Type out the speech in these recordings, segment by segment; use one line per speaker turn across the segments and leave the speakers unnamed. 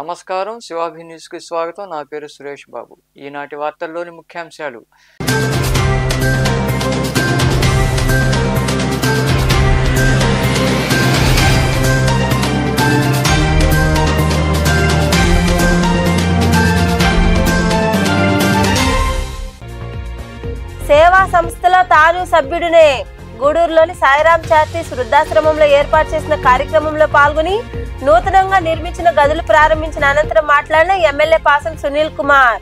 నమస్కారం, శివాభి న్యూస్కి స్వాగతం. నా పేరు సురేష్ బాబు. ఈనాటి వార్తల్లోని ముఖ్యాంశాలు.
సేవా సంస్థలో తాను సభ్యుడినే. గూడూరులోని సాయిరాం చారిటీస్ వృద్ధాశ్రమంలో ఏర్పాటు చేసిన కార్యక్రమంలో పాల్గొని నూతనంగా నిర్మించిన గదులు ప్రారంభించిన అనంతరం మాట్లాడిన ఎమ్మెల్యే పాసం సునీల్ కుమార్.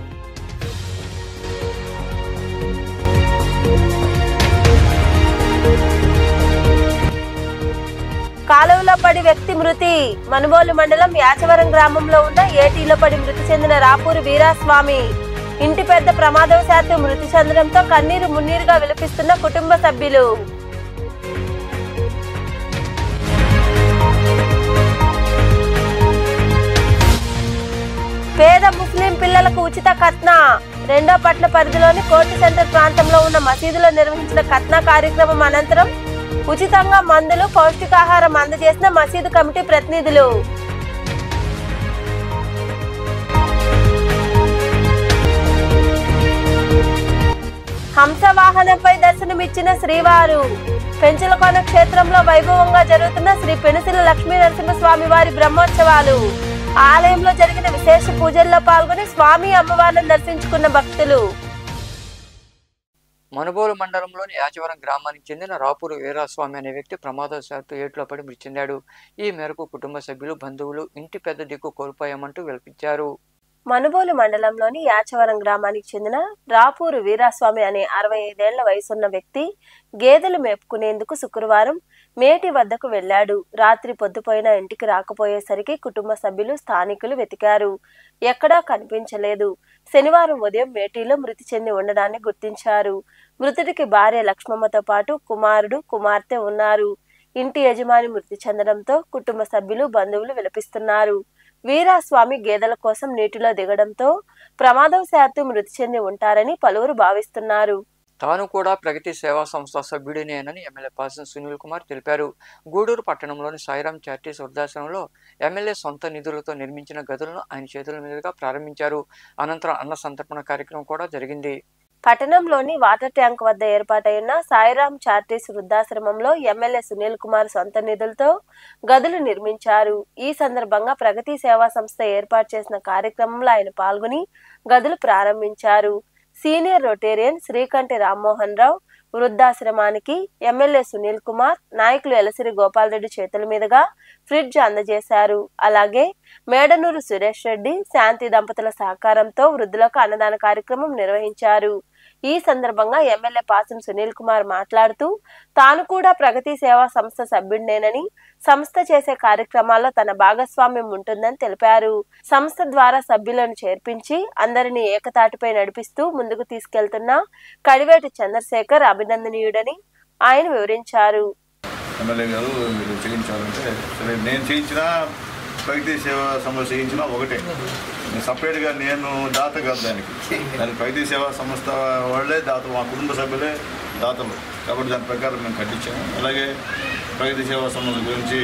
కాలువలో పడి వ్యక్తి మృతి. మనుబోలు మండలం యాచవరం గ్రామంలో ఉన్న ఏటీలో పడి మృతి చెందిన రాపూరి వీరాస్వామి. ఇంటి పెద్ద ప్రమాదవశాత్తు మృతి చెందడంతో కన్నీరు మున్నీరుగా విలపిస్తున్న కుటుంబ సభ్యులు. పేద ముస్లిం పిల్లలకు ఉచిత ఖత్నా. రెండో పట్ల పరిధిలోని కోర్టు సెంటర్ ప్రాంతంలో ఉన్న మసీదులో నిర్వహించిన ఖత్నా కార్యక్రమం అనంతరం ఉచితంగా మందులు, పౌష్టికాహారం అందజేసిన మసీదు కమిటీ ప్రతినిధులు. హంసవాహనంపై దర్శనమిచ్చిన శ్రీవారు. పెంచలకోన క్షేత్రంలో వైభవంగా జరుగుతున్న శ్రీ పెనుసిల లక్ష్మీ నరసింహస్వామి వారి బ్రహ్మోత్సవాలు. ఆలయంలో జరిగిన విశేష పూజల్లో పాల్గొని స్వామి అమ్మవారిని దర్శించుకున్న భక్తులు.
మనుబోలు మండలంలోని యాచవరం గ్రామానికి చెందిన రాపూరి వీరాస్వామి అనే వ్యక్తి ప్రమాదవశాత్తు ఏట్లో పడి మృతి చెందాడు. ఈ మేరకు కుటుంబ సభ్యులు, బంధువులు ఇంటి పెద్ద దిక్కు కోల్పోయామంటూ విలపించారు.
మనుబోలు మండలంలోని యాచవరం గ్రామానికి చెందిన రాపూరు వీరాస్వామి అనే 65 ఏళ్ల వయసున్న వ్యక్తి గేదెలు మేపుకునేందుకు శుక్రవారం మేటి వద్దకు వెళ్లాడు. రాత్రి పొద్దుపోయినా ఇంటికి రాకపోయేసరికి కుటుంబ సభ్యులు, స్థానికులు వెతికారు. ఎక్కడా కనిపించలేదు. శనివారం ఉదయం మేటిలో మృతి చెంది ఉండడాన్ని గుర్తించారు. మృతుడికి భార్య లక్ష్మమ్మతో పాటు కుమారుడు, కుమార్తె ఉన్నారు. ఇంటి యజమాని మృతి చెందడంతో కుటుంబ సభ్యులు, బంధువులు విలపిస్తున్నారు. వీరాస్వామి గేదెల కోసం నీటిలో దిగడంతో ప్రమాదవశాత్తు మృతి చెంది ఉంటారని పలువురు భావిస్తున్నారు.
తాను కూడా ప్రగతి సేవా సంస్థ సభ్యుడినేనని ఎమ్మెల్యే పాసం సునీల్ కుమార్ తెలిపారు. గూడూరు పట్టణంలోని సాయిరాం చారిటీస్ వృద్ధాశ్రమంలో ఎమ్మెల్యే సొంత నిధులతో నిర్మించిన గదులను ఆయన చేతుల మీదుగా ప్రారంభించారు. అనంతరం అన్న సంతర్పణ కార్యక్రమం కూడా జరిగింది.
పట్టణంలోని వాటర్ ట్యాంక్ వద్ద ఏర్పాటైన సాయిరాం చారిటీస్ వృద్ధాశ్రమంలో ఎమ్మెల్యే సునీల్ కుమార్ సొంత నిధులతో గదులు నిర్మించారు. ఈ సందర్భంగా ప్రగతి సేవా సంస్థ ఏర్పాటు చేసిన కార్యక్రమంలో ఆయన పాల్గొని గదులు ప్రారంభించారు. సీనియర్ రొటేరియన్ శ్రీకంఠి రామ్మోహన్ రావు వృద్ధాశ్రమానికి ఎమ్మెల్యే సునీల్ కుమార్, నాయకులు ఎలసిరి గోపాల్ రెడ్డి చేతుల మీదుగా ఫ్రిడ్జ్ అందజేశారు. అలాగే మేడనూరు సురేష్ రెడ్డి, శాంతి దంపతుల సహకారంతో వృద్ధులకు అన్నదాన కార్యక్రమం నిర్వహించారు. ఈ సందర్భంగా ఎమ్మెల్యే పాసం సునీల్ కుమార్ మాట్లాడుతూ తాను కూడా ప్రగతి సేవా సంస్థ సభ్యుడినేనని, సంస్థ చేసే కార్యక్రమాల్లో తన భాగస్వామ్యం ఉంటుందని తెలిపారు. సంస్థ ద్వారా సభ్యులను చేర్పించి అందరినీ ఏకతాటిపై నడిపిస్తూ ముందుకు తీసుకెళ్తున్న కడివేటి చంద్రశేఖర్ అభినందనీయుడని ఆయన వివరించారు.
ఎమ్మెల్యే గారు మీరు చేయించాలంటే సరే, నేను చేయించిన ప్రగతి సేవా సంస్థ చేయించిన ఒకటే. సపరేట్గా నేను దాత కాదు దానికి ప్రగతి సేవా సంస్థ వాళ్ళే దాత, మా కుటుంబ సభ్యులే దాతలు కాబట్టి దాని ప్రకారం మేము కట్టించాము. అలాగే ప్రగతి సేవా సంస్థ గురించి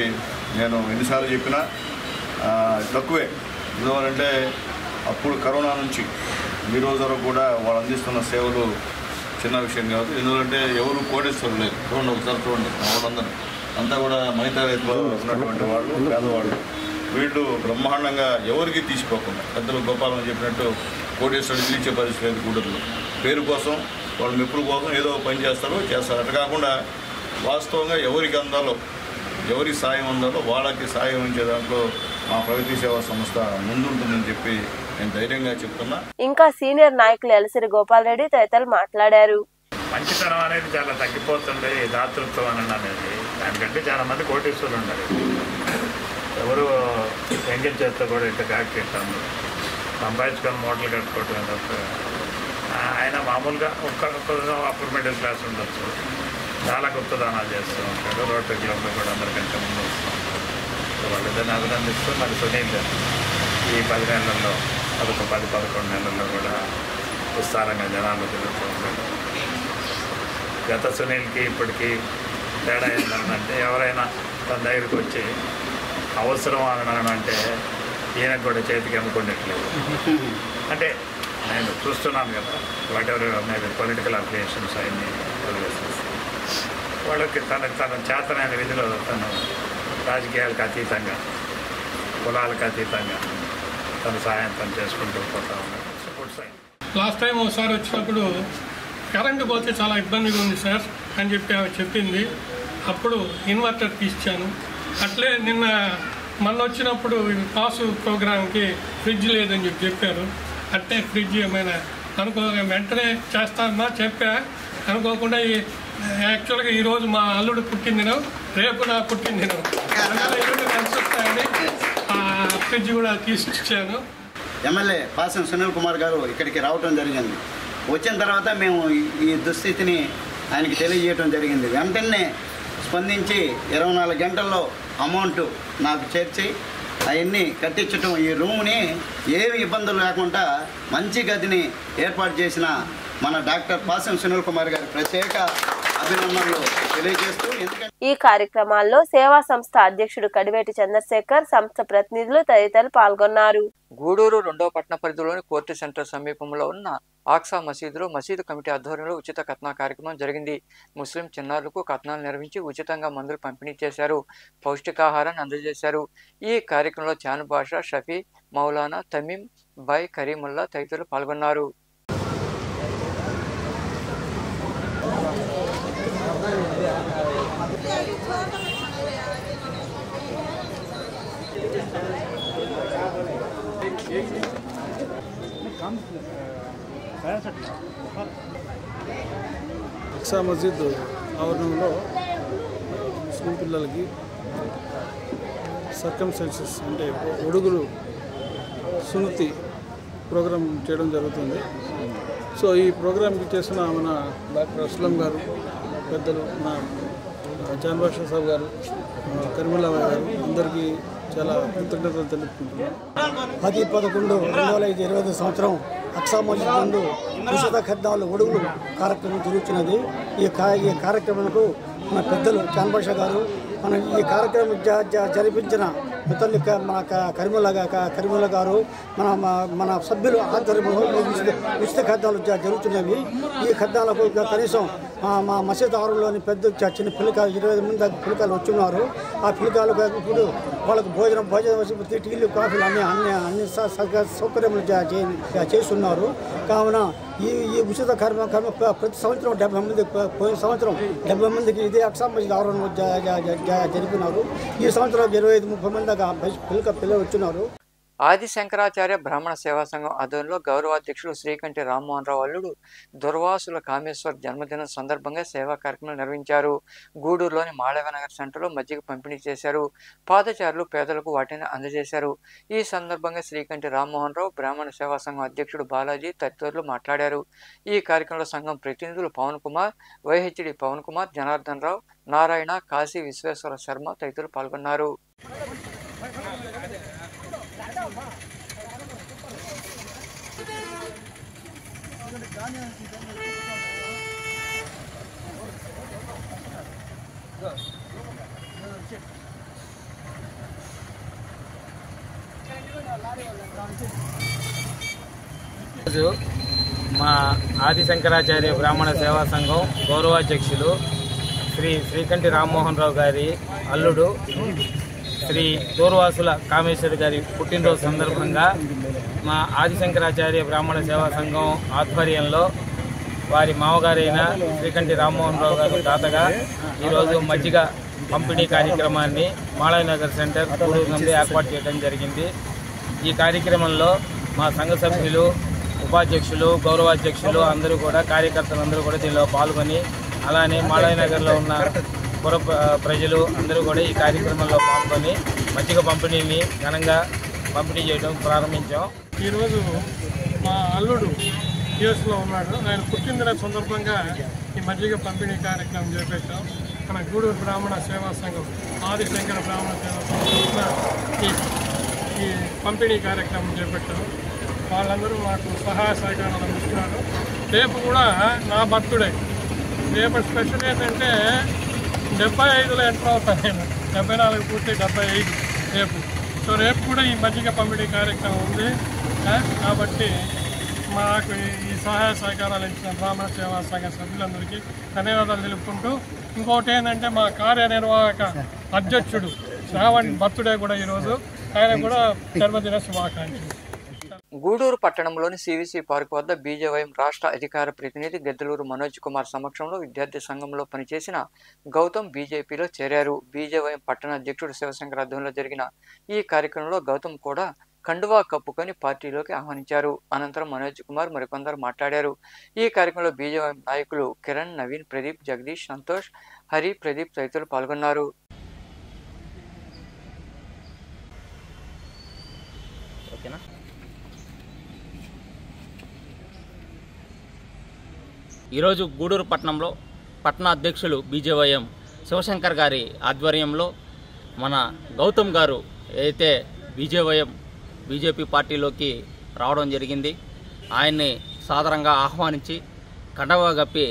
నేను ఎన్నిసార్లు చెప్పినా తక్కువే. ఎందువల్లంటే అప్పుడు కరోనా నుంచి ఈ రోజు వరకు కూడా వాళ్ళు అందిస్తున్న సేవలు చిన్న విషయం కాదు. ఎందుకంటే ఎవరు కోటేశ్వరులు లేదు. చూడండి, ఒకసారి చూడండి, వాళ్ళందరూ అంతా కూడా మహిళా రైతులు ఉన్నటువంటి వాళ్ళు, పేదవాళ్ళు. వీళ్ళు బ్రహ్మాండంగా ఎవరికి తీసుకోకుండా పెద్దలు గోపాలం చెప్పినట్టు కోటేశ్వరుడు పిలిచే పరిస్థితి లేదు. గూడూరులో పేరు కోసం, వాళ్ళ మెప్పుల కోసం ఏదో పని చేస్తారు. అట్లా కాకుండా వాస్తవంగా ఎవరికి అందాలో, ఎవరికి సాయం అందాలో వాళ్ళకి సాయం ఇచ్చే దాంట్లో మా ప్రగతి సేవా సంస్థ ముందుంటుందని చెప్పి నేను ధైర్యంగా చెప్తున్నా.
ఇంకా సీనియర్ నాయకులు ఎలసిరి గోపాల్ రెడ్డి తదితరులు మాట్లాడారు.
మంచితనం అనేది చాలా తగ్గిపోతుంది. దాతృత్వం అనేది దానికంటే చాలా మంది కోటేశ్వరులు ఉన్నారు. ఎవరు ఎంగేజ్ చేస్తే కూడా ఇంత ఫ్యాక్టరీ ఇస్తాము సంపాదించుకొని మూటలు కట్టుకోవటం. ఆయన మామూలుగా ఒక్కొక్క అప్పర్ మిడిల్ క్లాస్ ఉండొచ్చు, చాలా గుప్తదానాలు చేస్తూ ఉంటాడు. రోడ్డు క్లబ్లో కూడా అందరికంటే ముందు వస్తాం. వాళ్ళిద్దరిని అభినందిస్తూ మరి సునీల్ ఈ 10 నెలల్లో, అదొక 10-11 నెలల్లో కూడా విస్తారంగా జనాలు తిరుగుతూ ఉంటాడు. గత సునీల్కి ఇప్పటికీ తేడా ఏంటంటే ఎవరైనా తన దగ్గరికి వచ్చి అవసరం అనడం అంటే ఈయనకు కూడా చేతికి అమ్ముకునేట్లేదు. అంటే నేను చూస్తున్నాను కదా, what ever maybe political affiliations అవన్నీ వదిలేసేసి వాళ్ళకి తన చేతనైన విధిలో తను రాజకీయాలకు అతీతంగా, కులాలకు అతీతంగా తన సాయం తను చేసుకుంటూ పోతా ఉన్నాడు. Good sign.
లాస్ట్ టైం ఒకసారి వచ్చినప్పుడు కరెంటు పోతే చాలా ఇబ్బందిగా ఉంది సార్ అని చెప్పింది. అప్పుడు ఇన్వర్టర్ తీసిచ్చాను. అట్లే మొన్న వచ్చినప్పుడు పాసు ప్రోగ్రామ్కి ఫ్రిడ్జ్ లేదని చెప్పారు. అట్టే ఫ్రిడ్జ్ ఏమైనా వెంటనే చేస్తానన్నా చెప్పా. అనుకోకుండా యాక్చువల్గా ఈరోజు మా అల్లుడు పుట్టిందినం, రేపు నా పుట్టిందినం, ఇల్లుడు కలిసి వస్తాయని ఫ్రిడ్జ్ కూడా తీసుకొచ్చాను.
ఎమ్మెల్యే పాసం సునీల్ కుమార్ గారు ఇక్కడికి రావటం జరిగింది. వచ్చిన తర్వాత మేము ఈ దుస్థితిని ఆయనకి తెలియజేయటం జరిగింది. వెంటనే స్పందించి 24 గంటల్లో అమౌంట్ నాకు చేర్చి అవన్నీ కట్టించటం, ఈ రూమ్ని ఏమి ఇబ్బందులు లేకుండా మంచి గదిని ఏర్పాటు చేసిన మన డాక్టర్ పాసం సునీల్ కుమార్ గారి ప్రత్యేక అభినందనలు తెలియజేస్తూ,
ఈ కార్యక్రమాల్లో సేవా సంస్థ అధ్యక్షుడు కడివేటి చంద్రశేఖర్, సంస్థ ప్రతినిధులు తదితరులు పాల్గొన్నారు.
గూడూరు 2వ పట్టణ పరిధిలోని కోర్టు సెంటర్ సమీపంలో ఉన్న ఆక్సా మసీదులో మసీదు కమిటీ ఆధ్వర్యంలో ఉచిత కథనా కార్యక్రమం జరిగింది. ముస్లిం చిన్నారులకు కథనాలు నిర్వహించి ఉచితంగా మందులు పంపిణీ చేశారు, పౌష్టికాహారాన్ని అందజేశారు. ఈ కార్యక్రమంలో చాను బాషా, షఫీ, మౌలానా, తమీం, బాయ్, కరీముల్లా తదితరులు పాల్గొన్నారు.
అక్సా మస్జిద్ ఆవరణంలో ముస్లిం పిల్లలకి సర్కమ్స్టాన్సెస్ అంటే ఒడుగులు సున్నతి ప్రోగ్రాం చేయడం జరుగుతుంది. సో ఈ ప్రోగ్రాంకి చేసిన మన డాక్టర్ అస్లం గారు, పెద్దలు మన జాన్ బాషా సాబ్ గారు, కరీముల్లా గారు అందరికీ చాలా కృతజ్ఞతలు తెలుపుకుంటున్నాను.
10/11/2025 సంవత్సరం అక్సా మస్జిద్ నందు ఉచిత ఖద్నాలు ఒడుగులు కార్యక్రమం జరుగుతున్నది. ఈ కార్యక్రమంకు మన పెద్దలు జాన్ బాషా గారు, మన ఈ కార్యక్రమం జరిపించిన ముతల్లి మన కరీముల్లా గారు, మన సభ్యులు ఆధ్వర్యంలో ఉచిత ఖద్నాలు జరుగుతున్నవి. ఈ ఖద్నాలకు కనీసం మా మసీద్ ఆరులోని పెద్ద చిన్న పిల్లకాయలు 20 మంది పిల్లకాయలు వచ్చున్నారు. ఆ పిల్లకాయలు ఇప్పుడు వాళ్ళకు భోజనం టీలు, కాఫీలు అన్ని సౌకర్యములు చేస్తున్నారు. కావున ఈ ఉచిత కర్మ ప్రతి సంవత్సరం 70 మంది, పోయిన సంవత్సరం 70 మందికి ఇదే అక్సా మస్జిద్ ఆవరణలో జరిపినారు. ఈ సంవత్సరం 25-30 మంది దాకా పిల్లలు వచ్చినారు.
ఆది శంకరాచార్య బ్రాహ్మణ సేవా సంఘం ఆధ్వర్యంలో గౌరవాధ్యక్షులు శ్రీకంఠి రామ్మోహన్ రావు అల్లుడు దుర్వాసుల కామేశ్వర్ జన్మదినం సందర్భంగా సేవా కార్యక్రమం నిర్వహించారు. గూడూరులోని మాళవనగర్ సెంటర్లో మజ్జిగ పంపిణీ చేశారు. పాదచారులు పేదలకు వాటిని అందజేశారు. ఈ సందర్భంగా శ్రీకంఠి రామ్మోహన్ రావు, బ్రాహ్మణ సేవా సంఘం అధ్యక్షుడు బాలాజీ తదితరులు మాట్లాడారు. ఈ కార్యక్రమంలో సంఘం ప్రతినిధులు పవన్ కుమార్, వైహెచ్డి పవన్ కుమార్, జనార్దన్ రావు, నారాయణ, కాశీ విశ్వేశ్వర శర్మ తదితరులు పాల్గొన్నారు.
మా ఆది శంకరాచార్య బ్రాహ్మణ సేవా సంఘం గౌరవాధ్యక్షులు శ్రీకంఠి రామ్మోహన్ రావు గారి అల్లుడు శ్రీ దూర్వాసుల కామేశ్వరి గారి పుట్టినరోజు సందర్భంగా మా ఆది శంకరాచార్య బ్రాహ్మణ సేవా సంఘం ఆధ్వర్యంలో వారి మామగారైన శ్రీకంఠి రామ్మోహన్ రావు గారు తాతగా ఈరోజు మజ్జిగ పంపిణీ కార్యక్రమాన్ని మాళవనగర్ సెంటర్ గూడూరు నుండి ఏర్పాటు చేయడం జరిగింది. ఈ కార్యక్రమంలో మా సంఘ సభ్యులు, ఉపాధ్యక్షులు, గౌరవాధ్యక్షులు అందరూ కూడా, కార్యకర్తలందరూ కూడా దీనిలో పాల్గొని, అలానే మాళవనగర్లో ఉన్న పుర ప్రజలు అందరూ కూడా ఈ కార్యక్రమంలో పాల్గొని మజ్జిగ పంపిణీని ఘనంగా పంపిణీ చేయడం ప్రారంభించాం.
ఈరోజు మా అల్లుడు యూఎస్లో ఉన్నాడు. ఆయన పుట్టినరోజు సందర్భంగా ఈ మజ్జిగ పంపిణీ కార్యక్రమం చేపట్టాం. మన గూడూరు బ్రాహ్మణ సేవా సంఘం, ఆది శంకర బ్రాహ్మణ సేవా సంఘం ఈ పంపిణీ కార్యక్రమం చేపట్టాం. వాళ్ళందరూ మాకు సహాయ సహకారాలు అందిస్తున్నారు. రేపు కూడా నా బర్త్డే. రేపు స్పెషల్ ఏంటంటే 75లో ఎంటర్ అవుతాను నేను. 74 పూర్తి 75 రేపు. సో రేపు కూడా ఈ మజ్జిగ పంపిణీ కార్యక్రమం ఉంది. కాబట్టి మాకు ఈ సహాయ సహకారాలు ఇచ్చిన బ్రాహ్మణ సేవా సంఘ సభ్యులందరికీ ధన్యవాదాలు తెలుపుకుంటూ, ఇంకోటి ఏంటంటే మా కార్యనిర్వాహక అధ్యక్షుడు శ్రావణ్ బర్త్డే కూడా ఈరోజు, ఆయన కూడా జన్మదిన శుభాకాంక్షలు.
గూడూరు పట్టణంలోని సివిసి పార్క్ వద్ద బీజేవైఎం రాష్ట్ర అధికార ప్రతినిధి గెద్దలూరు మనోజ్ కుమార్ సమక్షంలో విద్యార్థి సంఘంలో పనిచేసిన గౌతమ్ బీజేపీలో చేరారు. బీజేవైఎం పట్టణ అధ్యక్షుడు శివశంకర్ ఆధ్వర్యంలో జరిగిన ఈ కార్యక్రమంలో గౌతమ్ కూడా కండువా కప్పుకొని పార్టీలోకి ఆహ్వానించారు. అనంతరం మనోజ్ కుమార్ మరికొందరు మాట్లాడారు. ఈ కార్యక్రమంలో బీజేవైఎం నాయకులు కిరణ్, నవీన్, ప్రదీప్, జగదీష్, సంతోష్, హరి, ప్రదీప్ తదితరులు పాల్గొన్నారు.
ఈరోజు గూడూరు పట్టణంలో పట్టణ అధ్యక్షులు బీజేవైఎం శివశంకర్ గారి ఆధ్వర్యంలో మన గౌతమ్ గారు అయితే బీజేపీ పార్టీలోకి రావడం జరిగింది. ఆయన్ని సాదరంగా ఆహ్వానించి కండవా గప్పి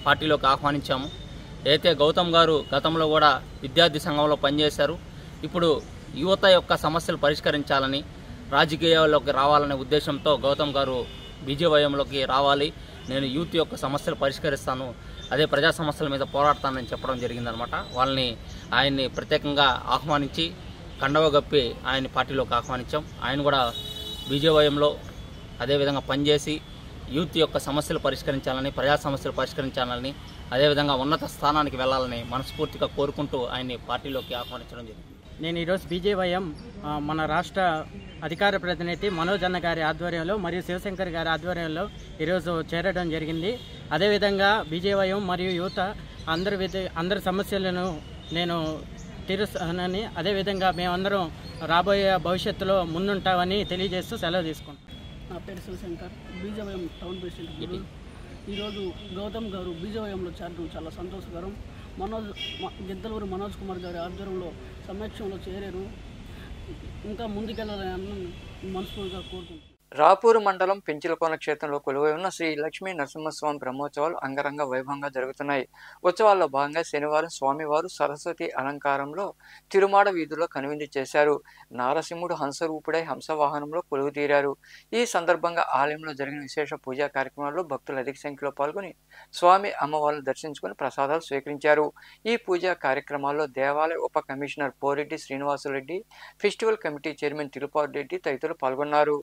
పార్టీలోకి ఆహ్వానించాము. అయితే గౌతమ్ గారు గతంలో కూడా విద్యార్థి సంఘంలో పనిచేశారు. ఇప్పుడు యువత యొక్క సమస్యలు పరిష్కరించాలని, రాజకీయాల్లోకి రావాలనే ఉద్దేశంతో గౌతమ్ గారు బీజేవైఎంలోకి రావాలి, నేను యూత్ యొక్క సమస్యలు పరిష్కరిస్తాను, అదే ప్రజా సమస్యల మీద పోరాడతానని చెప్పడం జరిగిందనమాట. ఆయన్ని ప్రత్యేకంగా ఆహ్వానించి కండవ గప్పి ఆయన పార్టీలోకి ఆహ్వానించాం. ఆయన కూడా బీజేవైఎంలో అదేవిధంగా పనిచేసి యూత్ యొక్క సమస్యలు పరిష్కరించాలని, ప్రజా సమస్యలు పరిష్కరించాలని, అదేవిధంగా ఉన్నత స్థానానికి వెళ్ళాలని మనస్ఫూర్తిగా కోరుకుంటూ ఆయన్ని పార్టీలోకి ఆహ్వానించడం జరిగింది.
నేను ఈరోజు బీజేవైఎం మన రాష్ట్ర అధికార ప్రతినిధి మనోజ్ అన్న గారి ఆధ్వర్యంలో మరియు శివశంకర్ గారి ఆధ్వర్యంలో ఈరోజు చేరడం జరిగింది. అదేవిధంగా బీజేవైఎం మరియు యువత అందరి సమస్యలను నేను తీరుస్తానని, అదేవిధంగా మేమందరం రాబోయే భవిష్యత్తులో ముందుంటామని తెలియజేస్తూ సెలవు తీసుకుంటాం.
నా పేరు శివశంకర్, బీజేవైఎం టౌన్ ప్రెసిడెంట్. ఈరోజు గౌతమ్ గారు బీజేవైఎంలో చేరడం చాలా సంతోషకరం. గెద్దలూరు మనోజ్ కుమార్ గారి ఆధ్వర్యంలో సమక్షంలో చేరారు. ఇంకా ముందుకెళ్లాలని మనస్ఫూర్తిగా కోరుకుంటున్నాను.
రాపూరు మండలం పెంచిలకోన క్షేత్రంలో కొలువై ఉన్న శ్రీ లక్ష్మీ నరసింహస్వామి బ్రహ్మోత్సవాలు అంగరంగ వైభవంగా జరుగుతున్నాయి. ఉత్సవాల్లో భాగంగా శనివారం స్వామివారు సరస్వతి అలంకారంలో తిరుమాడ వీధుల్లో కనువిందు చేశారు. నారసింహుడు హంసరూపుడై హంసవాహనంలో కొలువు తీరారు. ఈ సందర్భంగా ఆలయంలో జరిగిన విశేష పూజా కార్యక్రమాల్లో భక్తులు అధిక సంఖ్యలో పాల్గొని స్వామి అమ్మవారిని దర్శించుకుని ప్రసాదాలు స్వీకరించారు. ఈ పూజా కార్యక్రమాల్లో దేవాలయ ఉప commissioner Poreddy Srinivasareddy, festival committee chairman Tirupati Reddy తదితరులు పాల్గొన్నారు.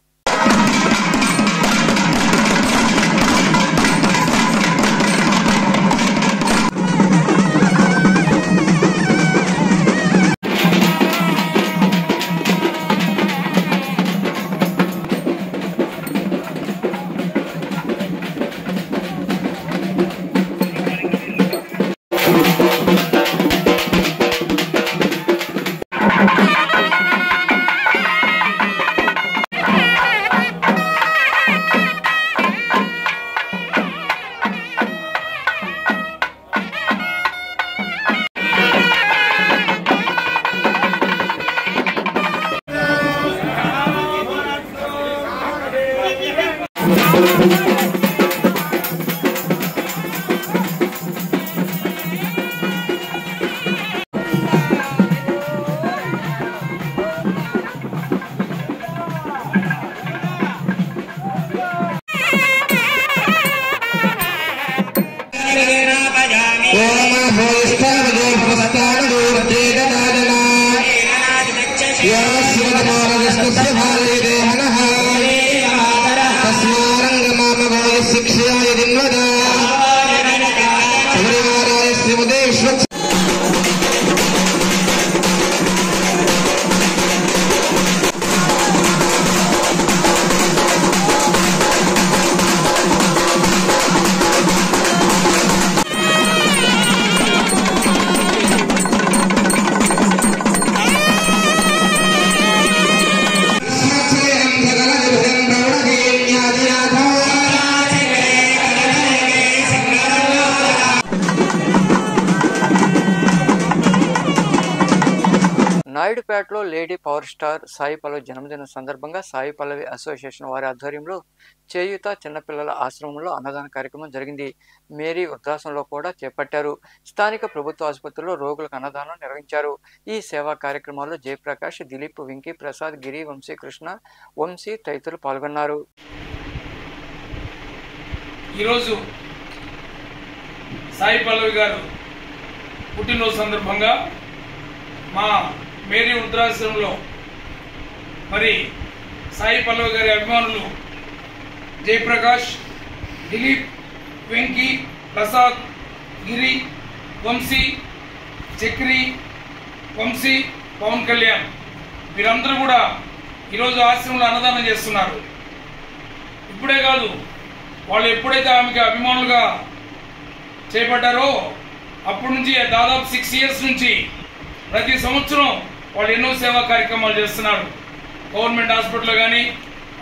నాయుడుపేటలో lady power star Sai Pallavi జన్మదిన సందర్భంగా సాయి పల్లవి అసోసియేషన్ వారి ఆధ్వర్యంలో చేయూత చిన్నపిల్లల ఆశ్రమంలో అన్నదాన కార్యక్రమం జరిగింది. మేరీ వృద్ధాశ్రమంలో కూడా చేపట్టారు. స్థానిక ప్రభుత్వ ఆసుపత్రిలో రోగులకు అన్నదానం నిర్వహించారు. ఈ సేవా కార్యక్రమాల్లో జయప్రకాష్, దిలీప్, వెంకీ ప్రసాద్, గిరి, వంశీకృష్ణ, వంశీ తదితరులు పాల్గొన్నారు.
ఈరోజు సాయి పల్లవి గారు పుట్టినరోజు సందర్భంగా మా మేరీ వృద్ధాశ్రమంలో మరి సాయి పల్లవి గారి అభిమానులు జయప్రకాష్, దిలీప్, వెంకీ ప్రసాద్, గిరి, వంశీ, చక్రి, వంశీ, పవన్ కళ్యాణ్ వీరందరూ కూడా ఈరోజు ఆశ్రమంలో అన్నదానం చేస్తున్నారు. ఇప్పుడే కాదు, వాళ్ళు ఎప్పుడైతే ఆమెకి అభిమానులుగా చేపట్టారో అప్పటి నుంచి దాదాపు 6 years నుంచి ప్రతి సంవత్సరం వాళ్ళు ఎన్నో సేవా కార్యక్రమాలు చేస్తున్నారు. గవర్నమెంట్ హాస్పిటల్లో కానీ,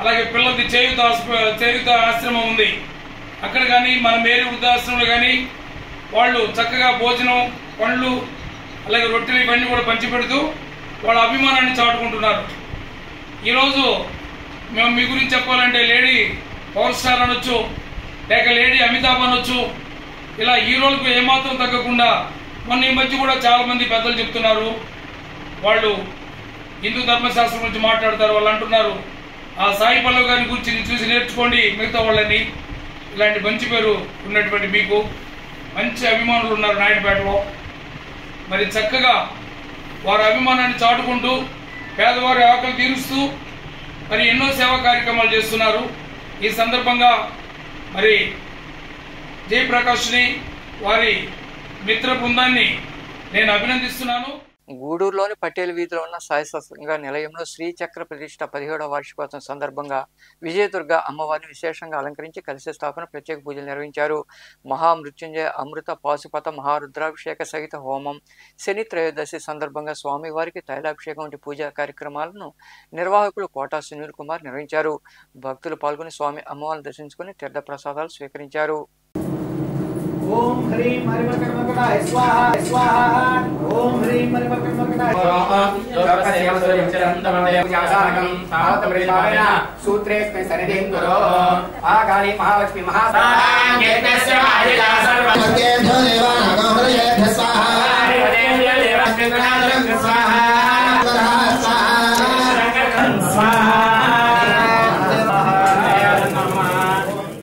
అలాగే పిల్లలది చేయూత ఆశ్రమం ఉంది అక్కడ కానీ, మన మేరీ వృద్ధాశ్రమంలో కానీ వాళ్ళు చక్కగా భోజనం, పండ్లు, అలాగే రొట్టెలు ఇవన్నీ కూడా పంచిపెడుతూ వాళ్ళ అభిమానాన్ని చాటుకుంటున్నారు. ఈరోజు మేము మీ గురించి చెప్పాలంటే లేడీ పవర్ స్టార్ అనొచ్చు, లేక లేడీ అమితాబ్ అనొచ్చు, ఇలా హీరోలకు ఏమాత్రం తగ్గకుండా మొన్న ఈ మధ్య కూడా చాలా మంది పెద్దలు చెప్తున్నారు, వాళ్ళు హిందూ ధర్మశాస్త్రం గురించి మాట్లాడతారు. వాళ్ళు అంటున్నారు ఆ సాయి పల్లవి గారి గురించి చూసి నేర్చుకోండి మిగతా వాళ్ళని. ఇలాంటి మంచి పేరు ఉన్నటువంటి మీకు మంచి అభిమానులు ఉన్నారు నాయుడుపేటలో. మరి చక్కగా వారి అభిమానాన్ని చాటుకుంటూ పేదవారి ఆకలి తీరుస్తూ మరి ఎన్నో సేవా కార్యక్రమాలు చేస్తున్నారు. ఈ సందర్భంగా మరి జయప్రకాష్ని, వారి మిత్ర బృందాన్ని నేను అభినందిస్తున్నాను.
గూడూరులోని పటేల్ వీధిలో ఉన్న సాయి సత్సంగ నిలయంలో శ్రీచక్ర ప్రతిష్ట 17వ వార్షికోత్సవం సందర్భంగా విజయదుర్గ అమ్మవారిని విశేషంగా అలంకరించి కలశ స్థాపన, ప్రత్యేక పూజలు నిర్వహించారు. మహామృత్యుంజయ, అమృత, పాశుపత, మహారుద్రాభిషేక సహిత హోమం, శని త్రయోదశి సందర్భంగా స్వామివారికి తైలాభిషేకం వంటి పూజా కార్యక్రమాలను నిర్వాహకులు కోటా సునీల్ కుమార్ నిర్వహించారు. భక్తులు పాల్గొని స్వామి అమ్మవారిని దర్శించుకుని తీర్థ ప్రసాదాలు స్వీకరించారు.
ఓం హ్రీం హరిమకర్మకటాయ స్వాహా స్వాహా. ఓం హ్రీం హరిమకర్మకటాయ స్వాహా. సూత్రేస్మే సన్నిధిం కురో. ఆగాలి మహాలక్ష్మి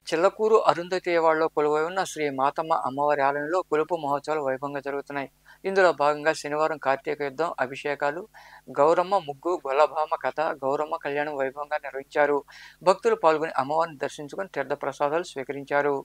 చిల్లకూరు అరుంధతేవాడలో కొలువై ఉన్న శ్రీ మాతమ్మ అమ్మవారి ఆలయంలో కొలుపు మహోత్సవాలు వైభవంగా జరుగుతున్నాయి. ఇందులో భాగంగా శనివారం కార్తీక యుద్ధం, అభిషేకాలు, గౌరమ్మ ముగ్గు, గొల్లభామ కథ, గౌరమ్మ కళ్యాణం వైభవంగా నిర్వహించారు. భక్తులు పాల్గొని అమ్మవారిని దర్శించుకుని తీర్థ ప్రసాదాలు స్వీకరించారు.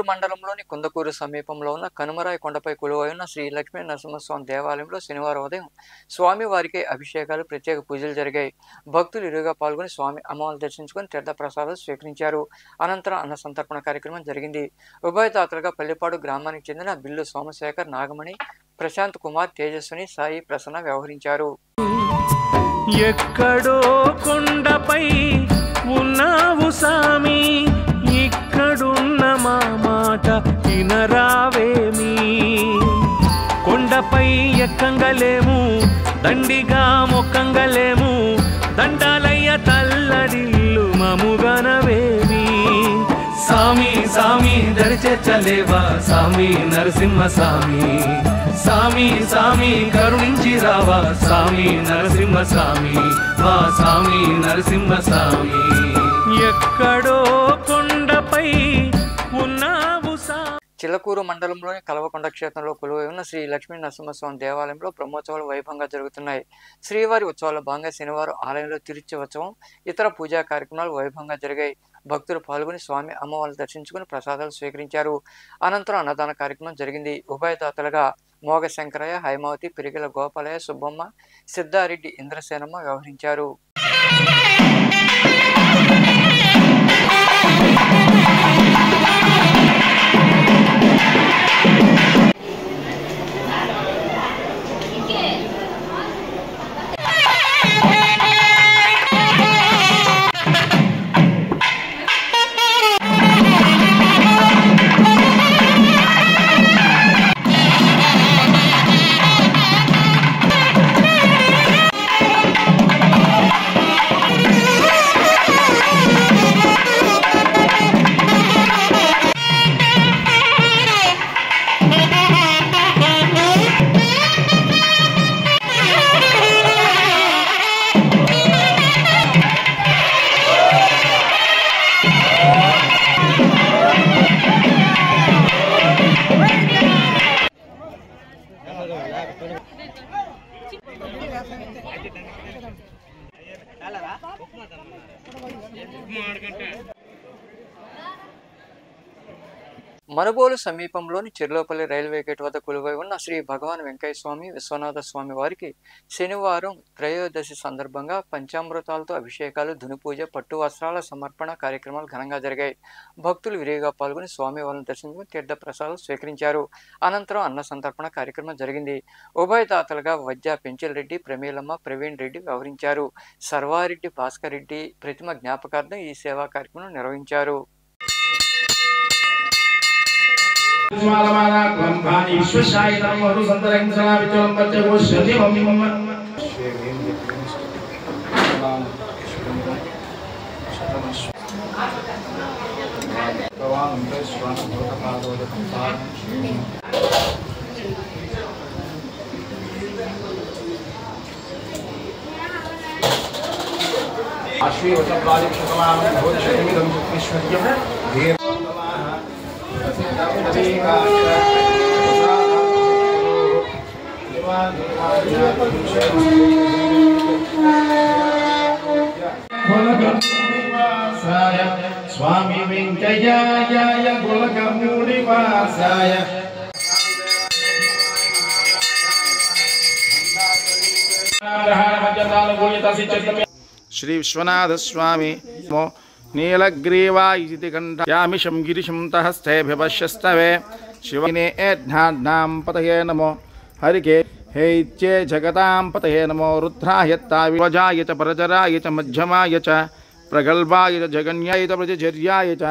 మండలంలోని కుందకూరు సమీపంలో ఉన్న కనుమరాయి కొండపై కొలువై ఉన్న శ్రీ లక్ష్మీ నరసింహస్వామి దేవాలయంలో శనివారం ఉదయం స్వామివారికి అభిషేకాలు, ప్రత్యేక పూజలు జరిగాయి. భక్తులు ఇరుగా పాల్గొని స్వామి అమ్మవారిని దర్శించుకుని తీర్థ ప్రసాదాలు స్వీకరించారు. అనంతరం అన్న సంతర్పణ కార్యక్రమం జరిగింది. ఉభయదాతలుగా పల్లిపాడు గ్రామానికి చెందిన బిల్లు సోమశేఖర్, నాగమణి, ప్రశాంత్ కుమార్, తేజస్విని, సాయి, ప్రసన్న వ్యవహరించారు.
ఎక్కడో కొండపై ఉన్నావు సామి, ఇక్కడున్న మా మాట వినరావేమి, కొండ కొండపై ఎక్కంగలేము దండిగా మొక్కంగలేము దండాలయ్య తల్లడిల్లు మముగనవేమి సామి సామి దరిచేర్చలేవా సామి నరసింహ సామి సామి సామి కరుణించి రావా సామి నరసింహ సామి మా సామి నరసింహ సామి ఎక్కడో కొండపై ఉన్నావు
చిలకూరు మండలంలోని కల్వకొండ క్షేత్రంలో కొలువై ఉన్న శ్రీ లక్ష్మీ నరసింహస్వామి దేవాలయంలో బ్రహ్మోత్సవాలు వైభవంగా జరుగుతున్నాయి. శ్రీవారి ఉత్సవాల భాగంగా శనివారం ఆలయంలో తిరుచి ఉత్సవం ఇతర పూజా కార్యక్రమాలు వైభవంగా జరిగాయి. భక్తులు పాల్గొని స్వామి అమ్మవారిని దర్శించుకుని ప్రసాదాలు స్వీకరించారు. అనంతరం అన్నదాన కార్యక్రమం జరిగింది. ఉభయదాతలుగా మోగ శంకరయ్య, హైమావతి, పిరిగిల గోపాలయ్య, సుబ్బమ్మ, సిద్ధారెడ్డి, ఇంద్రసేనమ్మ వ్యవహరించారు. మనుబోలు సమీపంలోని చెర్లోపల్లి రైల్వే గేట్ వద్ద కొలువై ఉన్న శ్రీ భగవాన్ వెంకయ్య స్వామి విశ్వనాథ స్వామి వారికి శనివారం త్రయోదశి సందర్భంగా పంచామృతాలతో అభిషేకాలు, ధునిపూజ, పట్టు వస్త్రాల సమర్పణ కార్యక్రమాలు ఘనంగా జరిగాయి. భక్తులు విరివిగా పాల్గొని స్వామి వారిని దర్శించుకుని తీర్థ ప్రసాదాలు స్వీకరించారు. అనంతరం అన్న సంతర్పణ కార్యక్రమం జరిగింది. ఉభయదాతలుగా వజ్జా పెంచిల్ రెడ్డి, ప్రమీలమ్మ, ప్రవీణ్ రెడ్డి వ్యవహరించారు. సర్వారెడ్డి భాస్కర్ రెడ్డి ప్రతిమ జ్ఞాపకార్థం ఈ సేవా కార్యక్రమం నిర్వహించారు.
स्वामी वेंकయ్యాయ గులకమూడివాసాయ శ్రీ విశ్వనాథ స్వామి నీలగ్రీవాయితి కంఠయామిషం గిరిశం తహస్థేభిపశ్యస్తవే శివనే జ్ఞానాం పతయే నమో హరికే హైత్యే జగతాం పతయే నమో రుద్రాయత్తావివజాయ చ పరచరాయ చ మధ్యమాయ చ ప్రగల్భాయ చ జగన్యాయ చ ప్రజచర్యాయ చ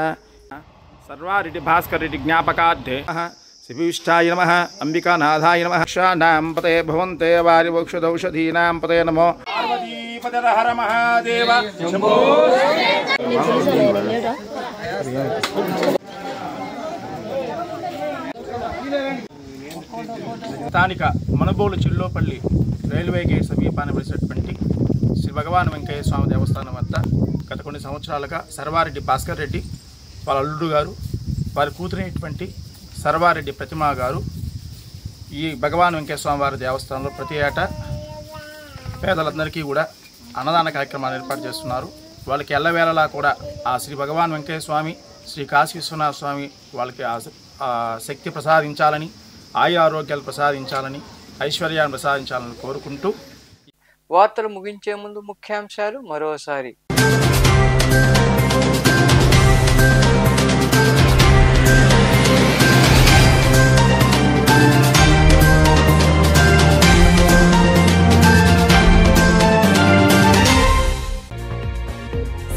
సర్వారెడ్డి భాస్కర్ రెడ్డి జ్ఞాపకార్థే శివిష్టాయ నమః అంబికానాథాయ నమః క్షానాం పతయే భవంతే వారి వక్షదౌషధీనాం పతయే నమో పార్వతీపదర హర మహాదేవ శంభో స్థానిక మనుబోలు చిల్లోపల్లి రైల్వే గేట్ సమీపాన వెలిసినటువంటి శ్రీ భగవాన్ వెంకయ్య స్వామి దేవస్థానం వద్ద గత కొన్ని సంవత్సరాలుగా సర్వారెడ్డి భాస్కర్ రెడ్డి వాళ్ళ అల్లుడు గారు, వారి కూతురైనటువంటి సర్వారెడ్డి ప్రతిమా గారు ఈ భగవాన్ వెంకయ్య స్వామి వారి దేవస్థానంలో ప్రతి ఏటా పేదలందరికీ కూడా అన్నదాన కార్యక్రమాలు ఏర్పాటు చేస్తున్నారు. వాళ్ళకి ఎల్లవేళలా కూడా ఆ శ్రీ భగవాన్ వెంకయ్య స్వామి, శ్రీ కాశీ విశ్వనాథ స్వామి వాళ్ళకి ఆ శక్తి ప్రసాదించాలని, ఆయు ఆరోగ్యాలు ప్రసాదించాలని, ఐశ్వర్యాన్ని ప్రసాదించాలని కోరుకుంటూ
వార్తలు ముగించే ముందు ముఖ్యాంశాలు మరోసారి.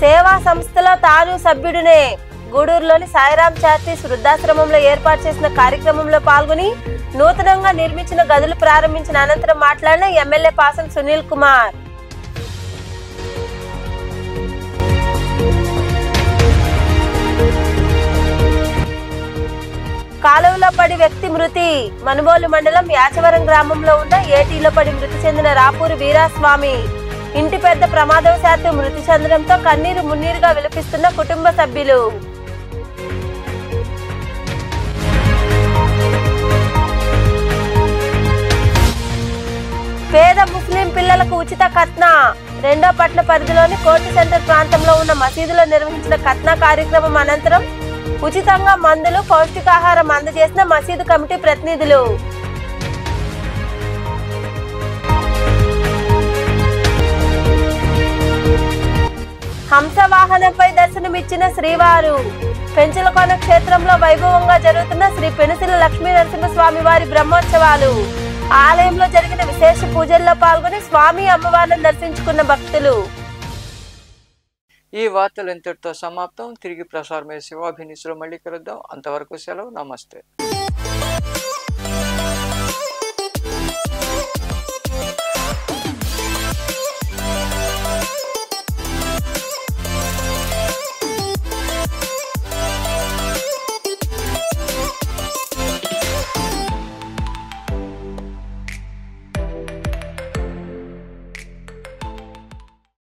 సేవా సంస్థలో తాను సభ్యుడినే, గూడూరులోని సాయిరాం చారిటీస్ వృద్ధాశ్రమంలో ఏర్పాటు చేసిన కార్యక్రమంలో పాల్గొని నూతనంగా నిర్మించిన గదులు ప్రారంభించిన అనంతరం మాట్లాడిన ఎమ్మెల్యే పాసం సునీల్ కుమార్. కాలువలో పడి వ్యక్తి మృతి. మనుబోలు మండలం యాచవరం గ్రామంలో ఉన్న ఏటీలో పడి మృతి చెందిన రాపూరు వీరాస్వామి ఇంటి పెద్ద ప్రమాదవశాత్తు మృతి చెందడంతో కన్నీరు మున్నీరుగా విలపిస్తున్న కుటుంబ సభ్యులు. పేద ముస్లిం పిల్లలకు ఉచిత ఖత్నా. రెండో పట్ల పరిధిలోని కోర్టు సెంటర్ ప్రాంతంలో ఉన్న మసీదులో నిర్వహించిన ఖత్నా కార్యక్రమం అనంతరం ఉచితంగా మందులు పౌష్టికాహారం అందజేసిన మసీదు కమిటీ ప్రతినిధులు. హంసవాహనంపై దర్శనమిచ్చిన శ్రీవారు. పెంచలకోన క్షేత్రంలో వైభవంగా జరుగుతున్న శ్రీ పెనుసిల లక్ష్మీ నరసింహస్వామి వారి బ్రహ్మోత్సవాలు. ఆలయంలో జరిగిన విశేష పూజల్లో పాల్గొని స్వామి అమ్మవారిని దర్శించుకున్న భక్తులు.
ఈ వార్తలు ఇంతటితో సమాప్తం. తిరిగి ప్రసారమయ్యే శివాభినిసులో మళ్ళీ కలుద్దాం. అంతవరకు సెలవు. నమస్తే.